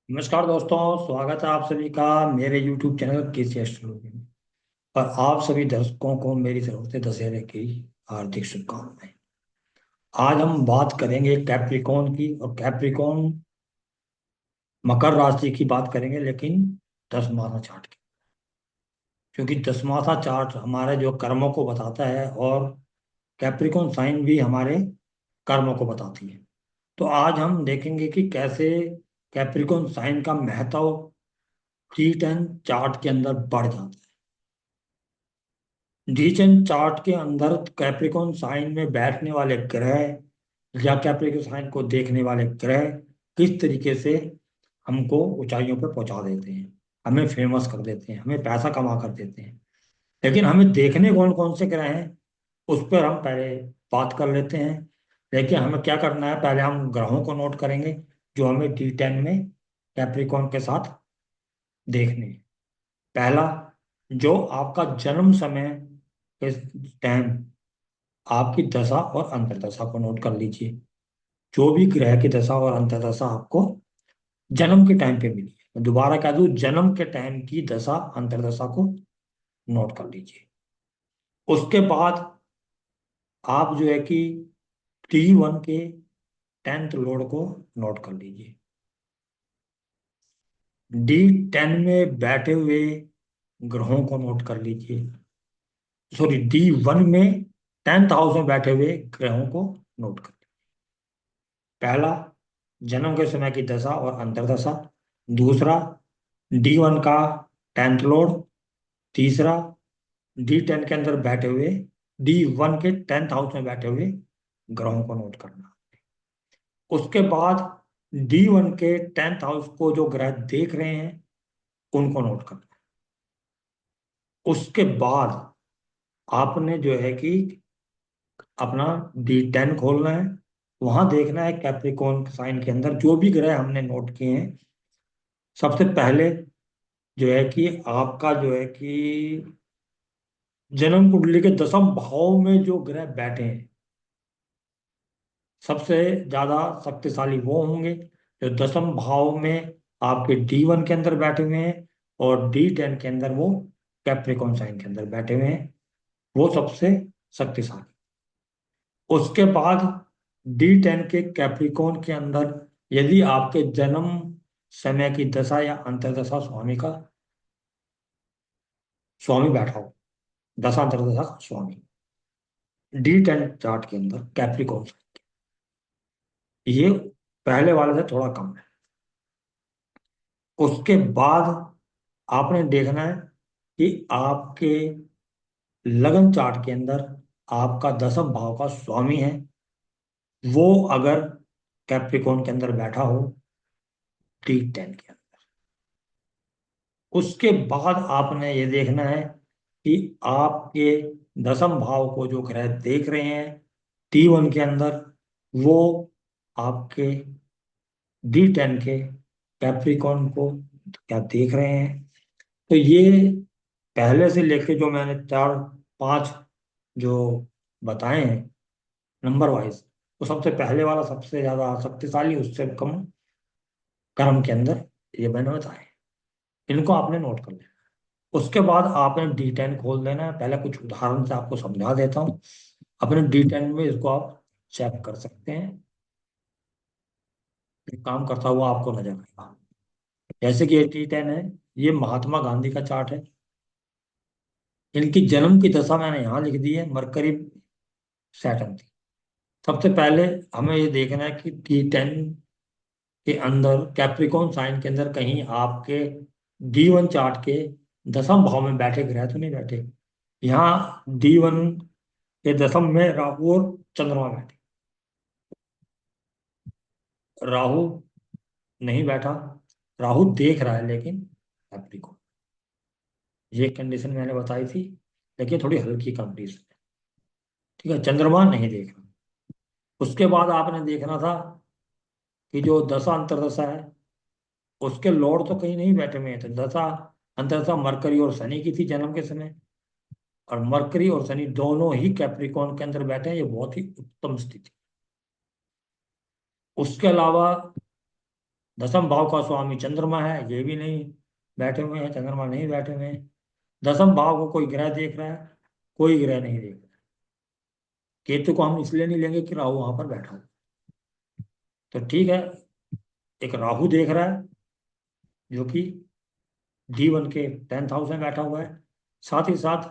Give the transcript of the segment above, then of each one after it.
नमस्कार दोस्तों, स्वागत है आप सभी का मेरे YouTube चैनल केसी एस्ट्रोलॉजी में। और आप सभी दर्शकों को मेरी तरफ से दशहरे की हार्दिक शुभकामनाएं। आज हम बात करेंगे कैप्रिकॉन की, और कैप्रिकॉन मकर राशि की बात करेंगे, लेकिन 10 मासा चार्ट की। क्योंकि 10 मासा चार्ट हमारे जो कर्मों को बताता है, और कैप्रिकॉन साइन भी हमारे कर्मों को बताती है। तो आज हम देखेंगे कि कैसे कैप्रिकॉन साइन का महत्व डी10 चार्ट के अंदर बढ़ जाता है। डीजन चार्ट के अंदर कैप्रिकॉन साइन में बैठने वाले ग्रह या कैप्रिकॉन साइन को देखने वाले ग्रह किस तरीके से हमको ऊंचाइयों पर पहुंचा देते हैं, हमें फेमस कर देते हैं, हमें पैसा कमा कर देते हैं। लेकिन हमें देखने कौन कौन से ग्रह हैं, उस पर हम पहले बात कर लेते हैं। लेकिन हमें क्या करना है, पहले हम ग्रहों को नोट करेंगे जो हमें डी10 में कैप्रिकॉन के साथ देखने हैं। पहला, जो आपका जन्म समय के टाइम आपकी दशा और अंतर्दशा को नोट कर लीजिए। जो भी ग्रह की दशा और अंतर्दशा आपको जन्म के टाइम पे मिली है, मैं दोबारा कह दूं, जन्म के टाइम की दशा अंतर्दशा को नोट कर लीजिए। उसके बाद आप जो है कि T1 के 10th लॉर्ड को नोट कर लीजिए। D10 में बैठे हुए ग्रहों को नोट कर लीजिए। सॉरी, D1 में 10th हाउस में बैठे हुए ग्रहों को नोट कर लीजिए। पहला, जन्म के समय की दशा और अंतर्दशा। दूसरा, D1 का 10th लॉर्ड। तीसरा, D10 के अंदर बैठे हुए, D1 के 10th हाउस में बैठे हुए ग्रहों को नोट करना। उसके बाद D1 के 10th हाउस को जो ग्रह देख रहे हैं उनको नोट करना। उसके बाद आपने जो है कि अपना D10 खोलना है, वहां देखना है कैप्रिकॉन साइन के अंदर जो भी ग्रह हमने नोट किए हैं। सबसे पहले जो है कि आपका जो है कि जन्म कुंडली के 10th भाव में जो ग्रह बैठे हैं, सबसे ज्यादा शक्तिशाली वो होंगे जो 10th भाव में आपके D1 के अंदर बैठे हुए हैं, और D10 के अंदर वो कैप्रिकॉन साइन के अंदर बैठे हुए हैं। वो सबसे शक्तिशाली। उसके बाद D10 के कैप्रिकॉन के अंदर यदि आपके जन्म समय की दशा या अंतर्दशा स्वामी बैठा हो, दशा अंतर्दशा का स्वामी D10 चार्ट के अंदर कैप्रिकॉन, ये पहले वाले से थोड़ा कम है। उसके बाद आपने देखना है कि आपके लगन चार्ट के अंदर आपका 10th भाव का स्वामी है, वो अगर कैप्रिकॉन के अंदर बैठा हो D10 के अंदर। उसके बाद आपने ये देखना है कि आपके 10th भाव को जो ग्रह देख रहे हैं T1 के अंदर, वो आपके D10 के कैप्रिकॉन को क्या देख रहे हैं। तो ये पहले से लेके जो मैंने चार पांच जो बताए हैं नंबर वाइज, तो सबसे पहले वाला सबसे ज्यादा शक्तिशाली, उससे कम कर्म के अंदर ये मैंने बताए। इनको आपने नोट कर लेना। उसके बाद आपने D10 खोल देना है। पहले कुछ उदाहरण से आपको समझा देता हूँ। अपने D10 में इसको आप चेक कर सकते हैं, ये काम करता हुआ आपको नजर आएगा। जैसे कि ये D10 है, ये महात्मा गांधी का चार्ट है। इनकी जन्म की दशा मैंने यहाँ लिख दी है, मरकरी सैटर्न थी। सबसे पहले हमें ये देखना है कि D10 के अंदर कैप्रिकॉन साइन के अंदर कहीं आपके D1 चार्ट के 10th भाव में बैठे ग्रह तो नहीं बैठे। यहाँ D1 के 10th में राहु और चंद्रमा बैठे। राहु नहीं बैठा, राहु देख रहा है लेकिन कैप्रिकॉन, ये कंडीशन मैंने बताई थी, लेकिन थोड़ी हल्की कंडीशन है। ठीक है, चंद्रमा नहीं देख रहा। उसके बाद आपने देखना था कि जो दशा अंतर्दशा है, उसके लॉर्ड तो कहीं नहीं बैठे हुए थे। दशा अंतर्दशा मरकरी और शनि की थी जन्म के समय, और मरकरी और शनि दोनों ही कैप्रिकॉन के अंदर बैठे हैं। ये बहुत ही उत्तम स्थिति। उसके अलावा दसम भाव का स्वामी चंद्रमा है, ये भी नहीं बैठे हुए हैं, चंद्रमा नहीं बैठे हुए हैं। दसम भाव को कोई ग्रह देख रहा है? कोई ग्रह नहीं देख रहा। केतु को हम इसलिए नहीं लेंगे कि राहु वहां पर बैठा हो। तो ठीक है, एक राहु देख रहा है जो कि D1 के 10th हाउस में बैठा हुआ है। साथ ही साथ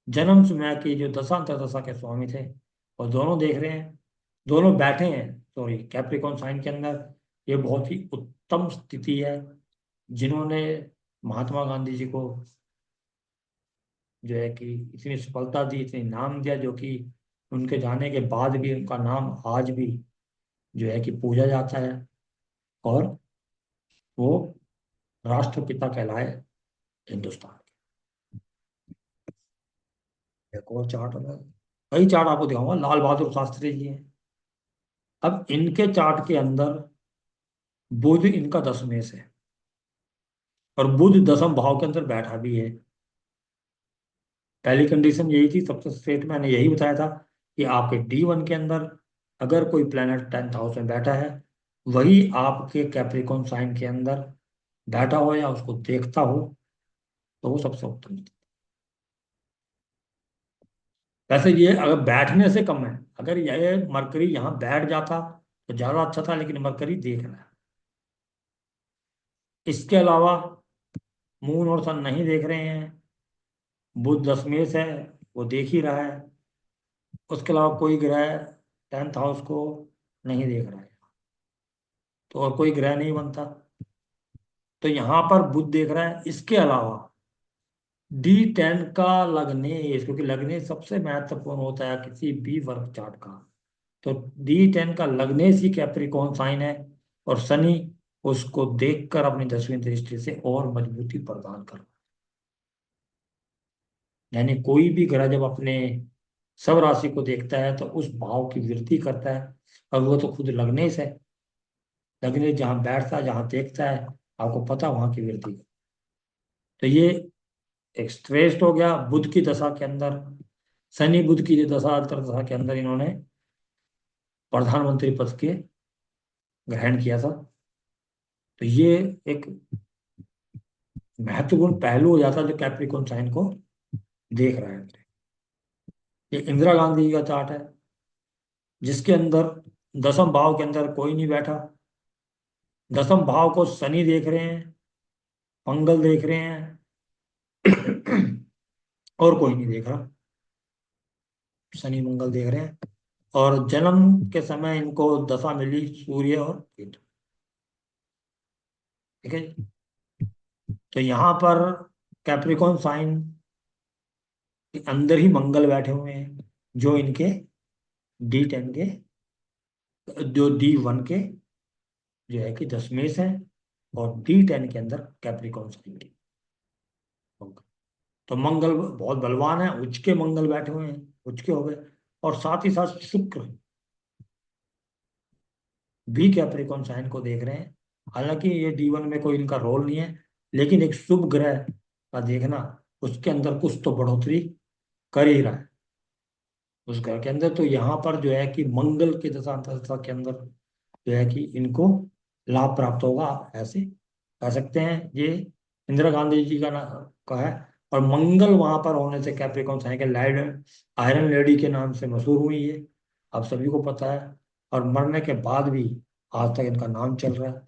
जन्म समय की जो दशा अंतर्दशा के स्वामी थे और दोनों देख रहे हैं, दोनों बैठे हैं सॉरी कैप्रिकॉन साइन के अंदर। ये बहुत ही उत्तम स्थिति है। जिन्होंने महात्मा गांधी जी को जो है कि इतनी सफलता दी, इतनी नाम दिया, जो कि उनके जाने के बाद भी उनका नाम आज भी जो है कि पूजा जाता है, और वो राष्ट्रपिता कहलाए हिंदुस्तान के। एक और चार्ट है, कई चार्ट आपको दिखाऊंगा, लाल बहादुर शास्त्री जी हैं। अब इनके चार्ट के अंदर बुध इनका दसवें से है, और बुध दसम भाव के अंदर बैठा भी है। पहली कंडीशन यही थी, सबसे स्ट्रेट मैंने यही बताया था कि आपके D1 के अंदर अगर कोई प्लेनेट 10th हाउस में बैठा है, वही आपके कैप्रिकॉन साइन के अंदर बैठा हो या उसको देखता हो, तो वो सबसे उत्तम है। वैसे ये अगर बैठने से कम है, अगर ये मरकरी यहाँ बैठ जाता तो ज्यादा अच्छा था, लेकिन मरकरी देख रहा है। इसके अलावा मून और सन नहीं देख रहे हैं, बुध दशमेश है, वो देख ही रहा है। उसके अलावा कोई ग्रह 10th हाउस को नहीं देख रहा है, तो और कोई ग्रह नहीं बनता। तो यहाँ पर बुध देख रहा है। इसके अलावा D10 का लग्नेश, क्योंकि लग्नेश सबसे महत्वपूर्ण होता है किसी भी वर्ग चार्ट का, तो D10 का लग्नेश ही कैप्रिकॉन साइन है, और शनि उसको देखकर अपनी 10वीं दृष्टि से और मजबूती प्रदान कर, यानी कोई भी ग्रह जब अपने सब राशि को देखता है तो उस भाव की वृद्धि करता है, और वो तो खुद लग्नेश है। लग्नेश जहाँ बैठता है, जहाँ देखता है, आपको पता वहां की वृद्धि। तो ये एक श्रेष्ठ हो गया बुध की दशा के अंदर। शनि बुध की दशा अंतर्दशा के अंदर इन्होंने प्रधानमंत्री पद के ग्रहण किया था। तो ये एक महत्वपूर्ण पहलू हो जाता है जो कैप्रिकॉन साइन को देख रहा है। ये इंदिरा गांधी जी का चार्ट है, जिसके अंदर दसम भाव के अंदर कोई नहीं बैठा। दसम भाव को शनि देख रहे हैं, मंगल देख रहे हैं, और कोई नहीं देख रहा। शनि मंगल देख रहे हैं, और जन्म के समय इनको दशा मिली सूर्य और केतु। ठीक है जी? तो यहाँ पर कैप्रिकॉन साइन के अंदर ही मंगल बैठे हुए हैं, जो इनके D10 के, जो D1 के जो है कि दशमेश है, और D10 के अंदर कैप्रिकॉन साइन के मंगल। तो मंगल बहुत बलवान है, उच्च के मंगल बैठे हुए हैं, उच्च के हो गए। और साथ ही साथ शुक्र भी कैप्रिकॉन साइन को देख रहे हैं। हालांकि ये D1 में कोई इनका रोल नहीं है, लेकिन एक शुभ ग्रह का देखना उसके अंदर कुछ तो बढ़ोतरी कर ही रहा है उस ग्रह के अंदर। तो यहाँ पर जो है कि मंगल की दशा अंतर्दशा के अंदर जो है कि इनको लाभ प्राप्त होगा, आप ऐसे कह सकते हैं। ये इंदिरा गांधी जी का का है। और मंगल वहां पर होने से कैप्रिकॉन साइन के लाइड आयरन लेडी के नाम से मशहूर हुई है, आप सभी को पता है। और मरने के बाद भी आज तक इनका नाम चल रहा है,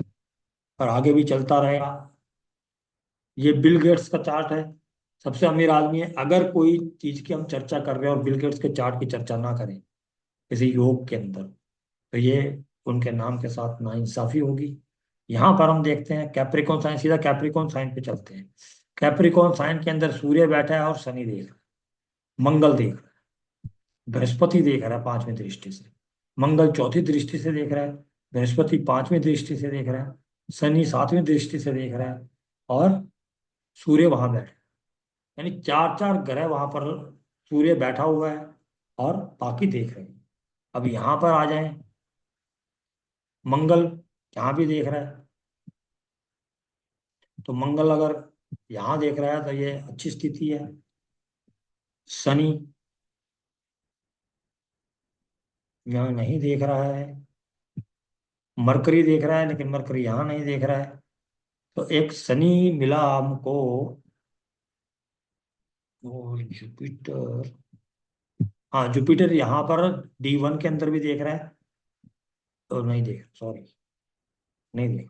और आगे भी चलता रहेगा। ये बिल गेट्स का चार्ट है, सबसे अमीर आदमी है। अगर कोई चीज की हम चर्चा कर रहे हैं और बिल गेट्स के चार्ट की चर्चा ना करें किसी योग के अंदर, तो ये उनके नाम के साथ नाइंसाफी होगी। यहाँ पर हम देखते हैं कैप्रिकॉन साइन, सीधा कैप्रिकॉन साइन पे चलते हैं। कैप्रिकॉन साइन के अंदर सूर्य बैठा है और शनि देख रहा है, मंगल देख रहा है, बृहस्पति देख रहा है 5वीं दृष्टि से, मंगल चौथी दृष्टि से देख रहा है, बृहस्पति 5वीं दृष्टि से देख रहा है, शनि 7वीं दृष्टि से देख रहा है, और सूर्य वहां बैठा है। यानी चार चार ग्रह वहां पर सूर्य बैठा हुआ है, और बाकी देख रहे हैं। अब यहाँ पर आ जाए, मंगल यहाँ भी देख रहा है। तो मंगल अगर यहाँ देख रहा है तो ये अच्छी स्थिति है। शनि यहाँ नहीं देख रहा है, मरकरी देख रहा है, लेकिन मरकरी यहाँ नहीं देख रहा है। तो एक शनि मिला हमको, और जुपिटर, हाँ जुपिटर यहाँ पर D1 के अंदर भी देख रहा है, तो नहीं देख, सॉरी, नहीं देख।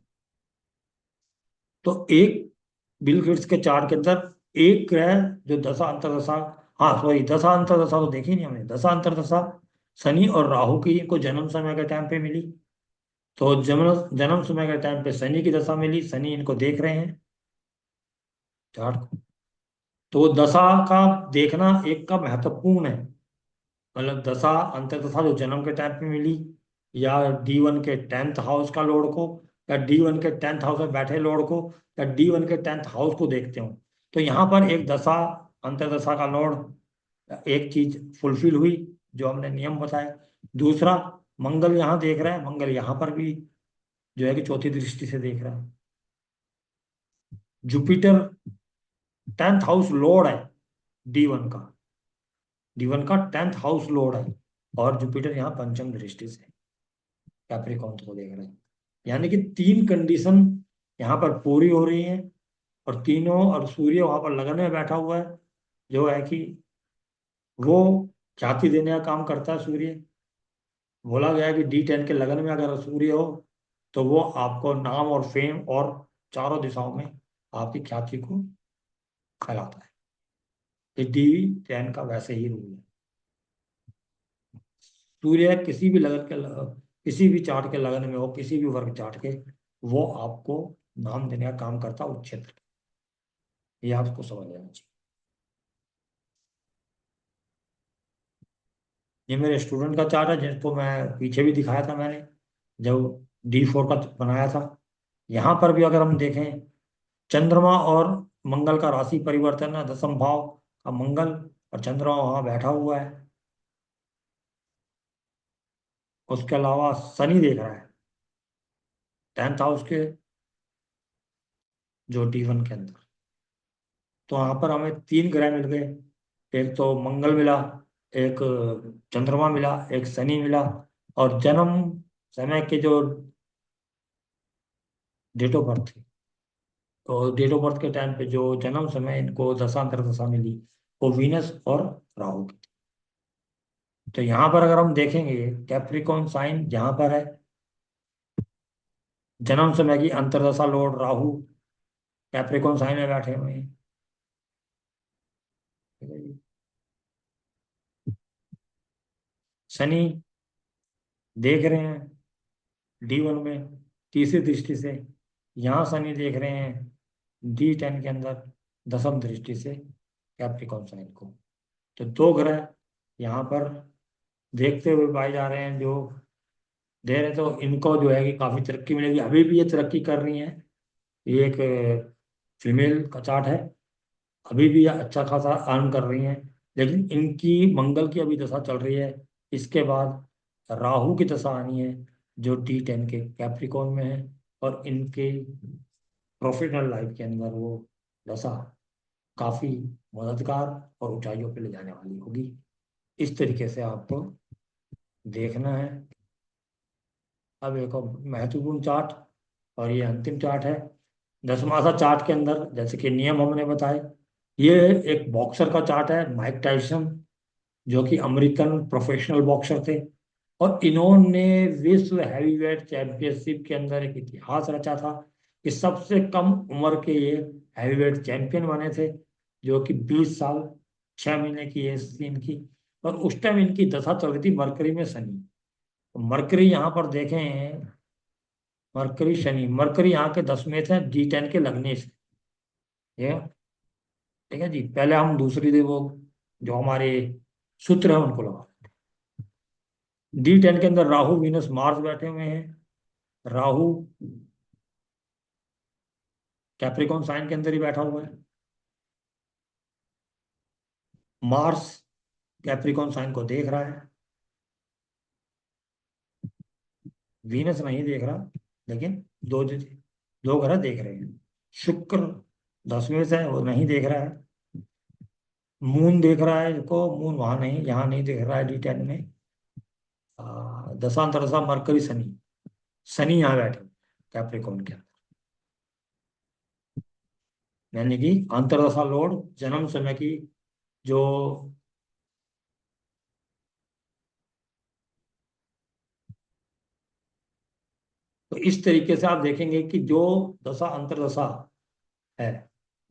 तो एक बिल गेट्स के चार्ट के अंदर एक ग्रह जो दशा अंतर्दशा, हाँ सॉरी, दशा अंतर्दशा तो देखी नहीं हमने, दशा अंतर्दशा शनि और राहु की को जन्म समय के टाइम पे मिली। तो जन्म जन्म समय के टाइम पे शनि की दशा मिली, शनि इनको देख रहे हैं चार्ट को। तो दशा का देखना एक का महत्वपूर्ण है, मतलब दशा अंतर्दशा जो जन्म के टाइम पे मिली, या D1 के 10th हाउस का लॉर्ड को, या D1 के 10th हाउस में बैठे लॉर्ड को, या D1 के 10th हाउस को देखते हो। तो यहाँ पर एक दशा अंतर्दशा का लॉर्ड, एक चीज फुलफिल हुई जो हमने नियम बताया। दूसरा, मंगल यहाँ देख रहा है, मंगल यहाँ पर भी जो है कि चौथी दृष्टि से देख रहा है। जुपिटर 10th हाउस लॉर्ड है D1 का, D1 का 10th हाउस लॉर्ड है, और जुपिटर यहाँ पंचम दृष्टि से कैप्रिकॉर्न को देख रहे हैं। यानी कि तीन कंडीशन यहाँ पर पूरी हो रही हैं, और तीनों, और सूर्य वहां पर लगन में बैठा हुआ है, जो है कि वो ख्याति देने का काम करता है सूर्य। बोला गया है कि D10 के लगन में अगर सूर्य हो, तो वो आपको नाम और फेम और चारों दिशाओं में आपकी ख्याति को फैलाता है। ये D10 का वैसे ही रूल है। सूर्य किसी भी लगन के किसी भी चार्ट के लगन में हो, किसी भी वर्ग चार्ट के, वो आपको नाम देने का काम करता है उस क्षेत्र का। ये आपको समझ लेना चाहिए। ये मेरे स्टूडेंट का चार्ट है, जिसको मैं पीछे भी दिखाया था मैंने, जब D4 का बनाया था। यहाँ पर भी अगर हम देखें, चंद्रमा और मंगल का राशि परिवर्तन है, दसम भाव का मंगल, और चंद्रमा वहां बैठा हुआ है। उसके अलावा शनि देख रहा है 10th हाउस के, जो D1 के अंदर। तो वहां पर हमें तीन ग्रह मिल गए, एक तो मंगल मिला, एक चंद्रमा मिला, एक शनि मिला, और जन्म समय के जो डेट ऑफ बर्थ थी, तो डेट ऑफ बर्थ के टाइम पे जो जन्म समय इनको दशांतर दशा मिली, वो वीनस और राहु की। तो यहाँ पर अगर हम देखेंगे, कैप्रिकॉन साइन यहाँ पर है, जन्म समय की अंतर्दशा लॉर्ड राहु कैप्रिकॉन साइन में बैठे हुए हैं। ठीक है जी। शनि देख रहे हैं D1 में तीसरी दृष्टि से, यहाँ शनि देख रहे हैं D10 के अंदर दसम दृष्टि से कैप्रिकॉन साइन को। तो दो ग्रह यहाँ पर देखते हुए पाए जा रहे हैं, जो दे रहे, तो इनको जो है कि काफी तरक्की मिलेगी, अभी भी ये तरक्की कर रही है। ये एक फीमेल का चार्ट है, अभी भी ये अच्छा खासा अर्न कर रही हैं। लेकिन इनकी मंगल की अभी दशा चल रही है, इसके बाद राहु की दशा आनी है, जो D10 के कैप्रिकॉन में है, और इनके प्रोफेशनल लाइफ के अंदर वो दशा काफी मददगार और ऊंचाइयों पे ले जाने वाली होगी। इस तरीके से आपको देखना है। अब एक और महत्वपूर्ण चार्ट, और ये अंतिम चार्ट है, दसमासा चार्ट के अंदर जैसे कि नियम हमने बताए। ये एक बॉक्सर का चार्ट है, माइक टाइसन, जो कि अमेरिकन प्रोफेशनल बॉक्सर थे, और इन्होंने विश्व हैवीवेट चैंपियनशिप के अंदर एक इतिहास रचा था कि सबसे कम उम्र के ये हैवीवेट चैंपियन बने थे, जो कि 20 साल 6 महीने की एज थी इनकी। और उस टाइम इनकी दशा चल रही थी मरकरी में शनि। तो मरकरी यहाँ पर देखें, मरकरी शनि, मरकरी यहाँ के 10वें थे D10 के लगने से। ये ठीक है जी। पहले हम दूसरी वो जो हमारे सूत्र है उनको लगा। D10 के अंदर राहु वीनस मार्स बैठे हुए हैं। राहु कैप्रिकॉन साइन के अंदर ही बैठा हुआ है, मार्स कैप्रिकॉन साइन को देख रहा है, वीनस नहीं देख रहा, लेकिन दो दो ग्रह देख रहे हैं। शुक्र 10वें से है, वो नहीं देख रहा है। मून देख रहा है इसको, मून वहां नहीं, यहाँ नहीं देख रहा है D10 में। दशांतर दशा मरकरी शनि, शनि यहाँ बैठे कैप्रिकॉन के अंदर, यानी कि अंतरदशा लॉर्ड जन्म समय की जो, तो इस तरीके से आप देखेंगे कि जो दशा अंतरदशा है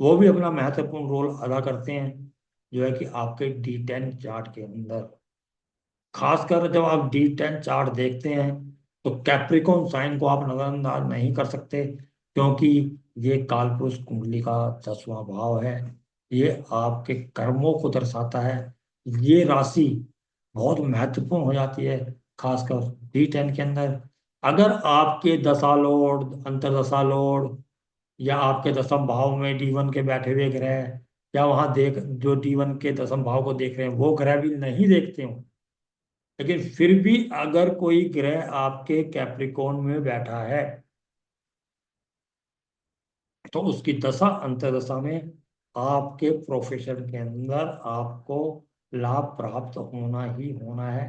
वो भी अपना महत्वपूर्ण रोल अदा करते हैं, जो है कि आपके D10 चार्ट के अंदर। खासकर जब आप D10 चार्ट देखते हैं तो कैप्रिकॉन साइन को आप नजरअंदाज नहीं कर सकते, क्योंकि ये कालपुरुष कुंडली का 10वां भाव है। ये आपके कर्मों को दर्शाता है। ये राशि बहुत महत्वपूर्ण हो जाती है, खासकर D10 के अंदर। अगर आपके दशा लॉर्ड, अंतरदशा लॉर्ड, या आपके दसम भाव में D1 के बैठे हुए ग्रह, या वहां देख जो D1 के दसम भाव को देख रहे हैं वो ग्रह भी नहीं देखते हो, लेकिन फिर भी अगर कोई ग्रह आपके कैप्रिकॉन में बैठा है तो उसकी दशा अंतर्दशा में आपके प्रोफेशन के अंदर आपको लाभ प्राप्त होना ही होना है।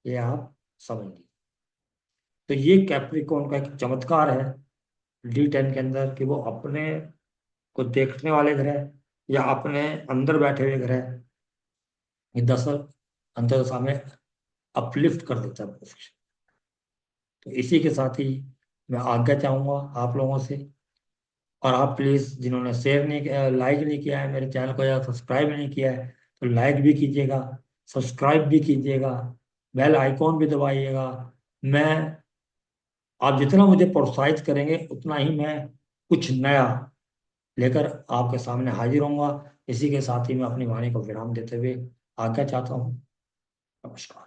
ये आप समझ लीजिए। तो ये कैप्रिकॉन का एक चमत्कार है D10 के अंदर, कि वो अपने को देखने वाले ग्रह या अपने अंदर बैठे हुए ग्रह ये दशा अंतर्दशा में अपलिफ्ट कर देता है प्रोफेशन। तो इसी के साथ ही मैं आज्ञा चाहूंगा आप लोगों से। और आप प्लीज़ जिन्होंने शेयर नहीं किया, लाइक नहीं किया है मेरे चैनल को, या सब्सक्राइब नहीं किया है, तो लाइक भी कीजिएगा, सब्सक्राइब भी कीजिएगा, बेल आइकॉन भी दबाइएगा। मैं, आप जितना मुझे प्रोत्साहित करेंगे उतना ही मैं कुछ नया लेकर आपके सामने हाजिर होऊंगा। इसी के साथ ही मैं अपनी वाणी को विराम देते हुए आज्ञा चाहता हूँ। नमस्कार।